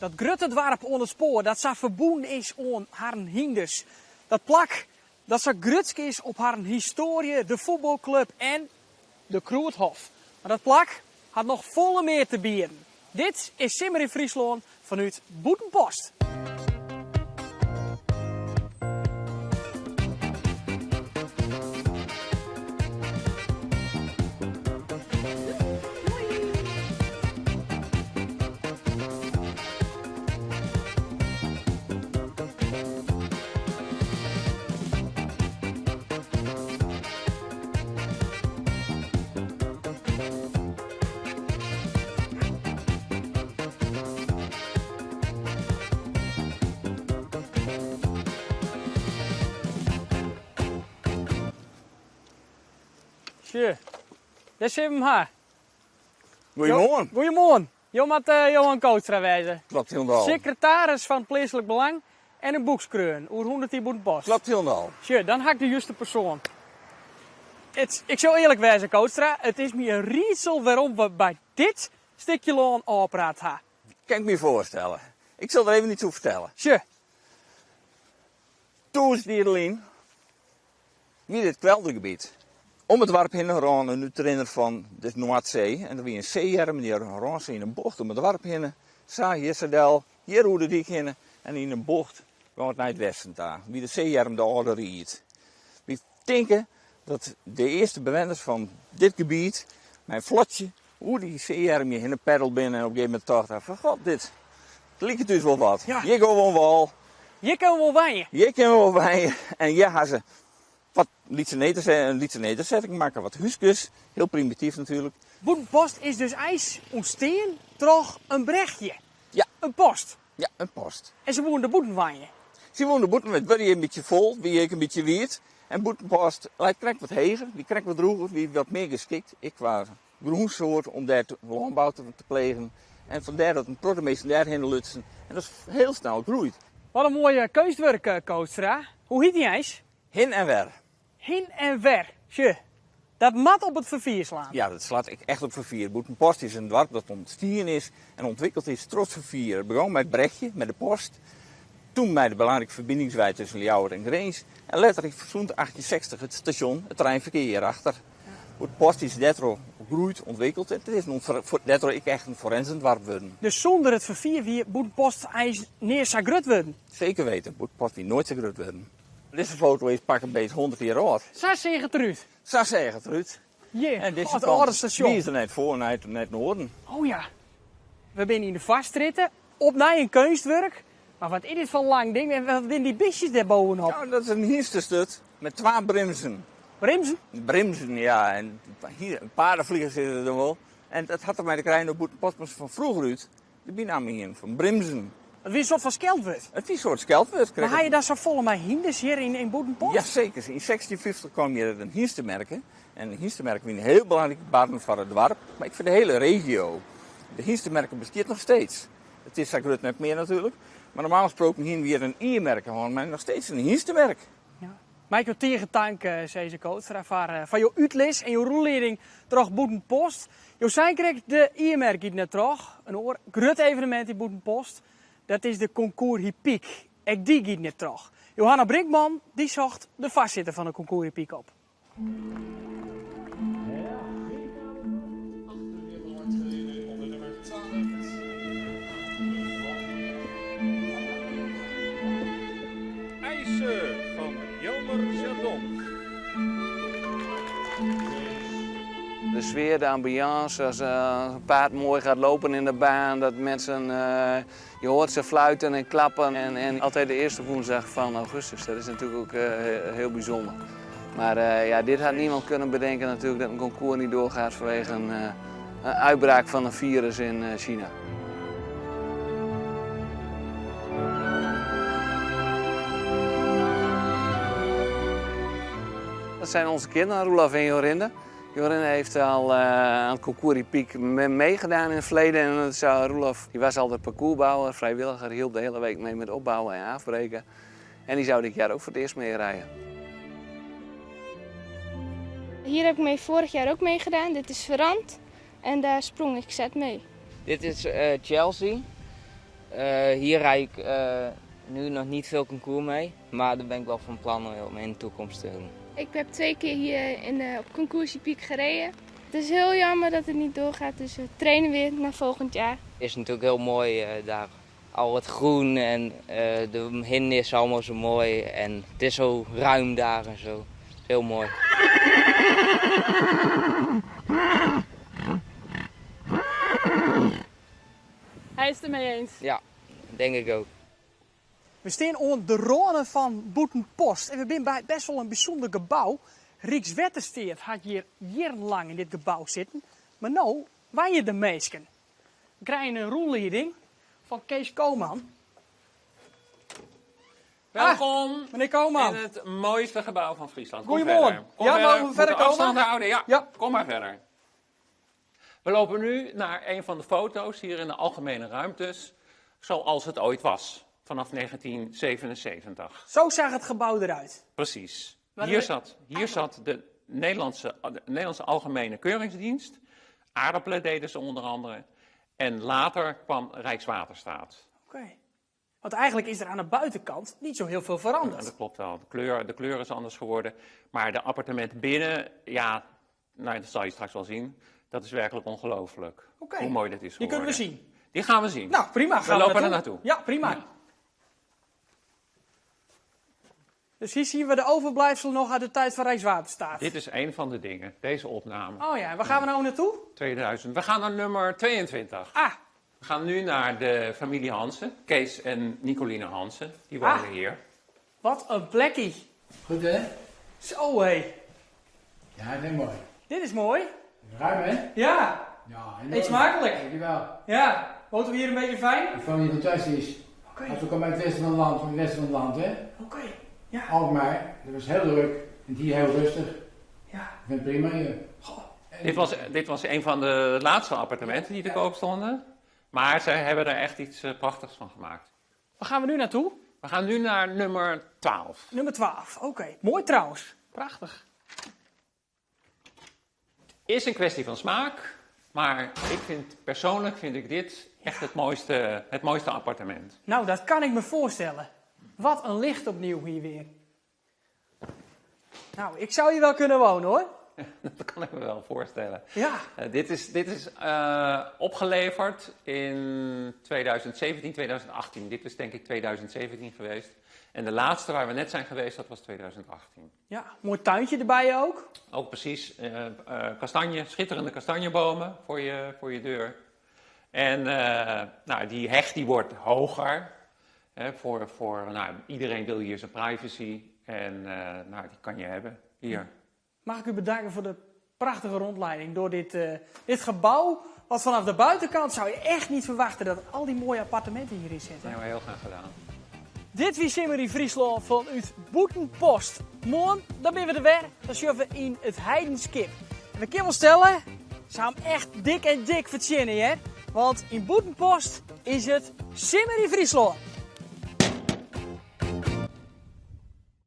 Dat Gruttendwarp onder het spoor, dat ze verbonden is aan haar hinders. Dat plak, dat ze grutsk is op haar historie, de voetbalclub en de Kroethof. Maar dat plak had nog volle meer te bieden. Dit is Simmer in Friesland vanuit Boetenpost. Tje, daar zitten we maar. Goedemorgen. Goedemorgen. Je moet Johan Kootstra wijzen. Klopt helemaal. Secretaris van het Plaatselijk Belang en een boekskreun. Oer 110 Boetenpost. Klopt helemaal. Tje, dan heb ik de juiste persoon. Ik zou eerlijk wijzen, Kootstra. Het is me een rietsel waarom we bij dit stukje loon opraad hebben. Kan ik me voorstellen. Ik zal er even iets over vertellen. Tje, Toen is Dierlien wie dit kweldergebied. Om het warp heen ran een trainer van de Noordzee. En er was een zeejerm die ran in een bocht om het warp heen. Sa hier Sadel, hier hoe de dik heen. En in een bocht kwam het naar het westen daar. Wie de zeejerm de oude riet. We denken dat de eerste bewoners van dit gebied, mijn vlotje, hoe die zeejerm hier in de peddel binnen en op een gegeven moment dacht van god dit. Het lijkt dus wel wat. Ja. Je gewoon wel. hier kunnen we wel wijnen. Je kan wel bij en je had ze wat lietse nederzetting maken, wat huiskus, heel primitief natuurlijk. Boetenpost is dus ijs ontsteen toch een brechtje. Ja. Een post. Ja, een post. En ze wonen de boetenwijnen. Ze woonden boeten met wie een beetje vol, wie ik een beetje wierd. En boetenpost, hij krijgt wat heger, die krijgt wat droger, wie wat meer geschikt. Ik was groensoort om daar landbouw te plegen. En vandaar dat een protemeester daarheen lutsen. En dat is heel snel groeit. Wat een mooie keustwerk, Kootstra. Hoe heet die ijs? Hin en weer. Hin en ver. Tje, dat mat op het vervier slaan. Ja, dat slaat ik echt op vervier. Boetenpost is een dorp dat ontstien is en ontwikkeld is trots vervier. Het begon met het brechtje, met de post. Toen met de belangrijke verbindingsweg tussen Ljouwer en Greens. En letterlijk verzoend 1860 het station, het treinverkeer hierachter. Boetenpost is daardoor gegroeid, ontwikkeld. En het is daardoor echt een forensendorp geworden. Dus zonder het vervier wie Boetenpost ijs neer zou grut worden. Zeker weten, Boetenpost wie nooit zo groot worden. Deze foto is pak een beetje 100 jaar oud. Zo zeggen het eruit. Zo zeggen het eruit. Jee, En dit is het oude station. Wie is er net voor, net noorden. Oh ja. We zijn in de vastritten, op naar een kunstwerk. Maar wat is dit van lang ding? En wat zijn die bisjes daar bovenop? Nou, dat is een hierstestut met 2 bremsen. Bremsen? Bremsen, ja. En hier, paardenvliegers zitten er wel. En dat had er bij de kleine Boetenpost van vroeger uit. De bijnaam hier, van bremsen. Het is een soort van skeldwoord. Het is een soort skeldwoord. Maar ga je daar zo volle met hinders hier in Boetenpost? Jazeker. In 1650 kwam je een hierstemerken. En een hierstemerken is een heel belangrijke baan voor het dorp. Maar ik voor de hele regio. De hierstemerken bestaat nog steeds. Het is Sagrut net meer natuurlijk. Maar normaal gesproken hier weer een I-merk. Maar nog steeds een hierstemerk. Ja. Michael Tegentank, zei ze Kootstra, van jouw uitles en jouw roelering terug Boetenpost. Je zijn kreeg de I-merk net terug. Een oor grut evenement in Boetenpost. Dat is de concours Hippiek. Ik die giet net terug. Johanna Brinkman die zocht de vastzitter van de concours Hippiek op. IJzer van Jelmer Zerdonk. De sfeer, de ambiance, als een paard mooi gaat lopen in de baan, dat mensen, je hoort ze fluiten en klappen. En altijd de eerste woensdag van augustus, dat is natuurlijk ook heel bijzonder. Maar ja, dit had niemand kunnen bedenken natuurlijk dat een concours niet doorgaat vanwege een uitbraak van een virus in China. Dat zijn onze kinderen, Roelof en Jorinde. Jorinde heeft al aan het concours Hippiek meegedaan in het verleden. En dat Roelof die was altijd parcoursbouwer, vrijwilliger, hielp de hele week mee met opbouwen en afbreken. En die zou dit jaar ook voor het eerst meerijden. Hier heb ik vorig jaar ook meegedaan. Dit is Verand en daar sprong ik zet mee. Dit is Chelsea. Hier rijd ik nu nog niet veel concours mee, maar daar ben ik wel van plan om in de toekomst te doen. Ik heb 2 keer hier op Concours Piek gereden. Het is heel jammer dat het niet doorgaat, dus we trainen weer naar volgend jaar. Het is natuurlijk heel mooi daar. Al het groen en de hinder is allemaal zo mooi en het is zo ruim daar en zo. Het is heel mooi. Hij is het ermee eens. Ja, denk ik ook. We staan onder de ronen van Boetenpost en we zijn bij best wel een bijzonder gebouw. Rijkswettersteert had hier jarenlang in dit gebouw zitten, maar nu waren de meesken. We krijgen een rondleiding van Kees Koman. Welkom Meneer Koman. in het mooiste gebouw van Friesland. Kom Goedemorgen. verder. Kom Ja, verder. mogen we verder Moeten afstand komen? houden? Ja. Ja. Kom maar verder. We lopen nu naar een van de foto's hier in de algemene ruimtes, zoals het ooit was, vanaf 1977. Zo zag het gebouw eruit. Precies. Maar Hier zat de Nederlandse Algemene Keuringsdienst. Aardappelen deden ze onder andere. En later kwam Rijkswaterstaat. Oké. Want eigenlijk is er aan de buitenkant niet zo heel veel Ja, veranderd. dat klopt wel. De kleur is anders geworden. Maar de appartementen binnen, ja, nou, dat zal je straks wel zien. Dat is werkelijk ongelooflijk. Oké. Hoe mooi dat is Die geworden. kunnen we zien. Die gaan we zien. Nou, prima. Gaan we lopen naartoe. er naartoe. Ja, prima. Dus hier zien we de overblijfselen nog uit de tijd van Rijkswaterstaat. Dit is een van de dingen, deze opname. Oh ja, waar gaan we nou naartoe? 2000. We gaan naar nummer 22. Ah, We gaan nu naar de familie Hansen. Kees en Nicoline Hansen. Die wonen hier. wat een plekje. Goed hè? Zo hé. Ja, heel mooi. Dit is mooi. Ruim hè? Ja, Ja, enorm. eet smakelijk. Dankjewel. Ja, woont u hier een beetje fijn? Ik vond hier fantastisch. Oké, Als we komen uit het westen van het land, van het westen van het land hè? oké. Ja, Alkmaar, dat was heel druk. En hier heel rustig. ja. Ik vind het prima hier. Goh. Dit was een van de laatste appartementen die te koop stonden. Maar zij hebben er echt iets prachtigs van gemaakt. Waar gaan we nu naartoe? We gaan nu naar nummer 12. Nummer 12. Oké, mooi trouwens. Prachtig. Is een kwestie van smaak. Maar persoonlijk vind ik dit echt het mooiste appartement. Nou, dat kan ik me voorstellen. Wat een licht opnieuw hier weer. Nou, ik zou hier wel kunnen wonen hoor. Dat kan ik me wel voorstellen. Ja. Dit is opgeleverd in 2017, 2018. Dit is denk ik 2017 geweest. En de laatste waar we net zijn geweest, dat was 2018. Ja, mooi tuintje erbij ook. Ook precies schitterende kastanjebomen voor je deur. En nou, die heg die wordt hoger. Nou, iedereen wil hier zijn privacy. En nou, die kan je hebben hier. Mag ik u bedanken voor de prachtige rondleiding door dit gebouw. Want vanaf de buitenkant zou je echt niet verwachten dat al die mooie appartementen hierin Dat zitten. hebben we heel graag gedaan. Dit was Simmerie Friesland vanuit Boetenpost. Morgen, dan ben we er weer. Dan zullen we in het Heidenskip. En we kunnen wel stellen, ze hebben hem echt dik en dik verzinnen, hè? Want in Boetenpost is het Simmerie Friesland.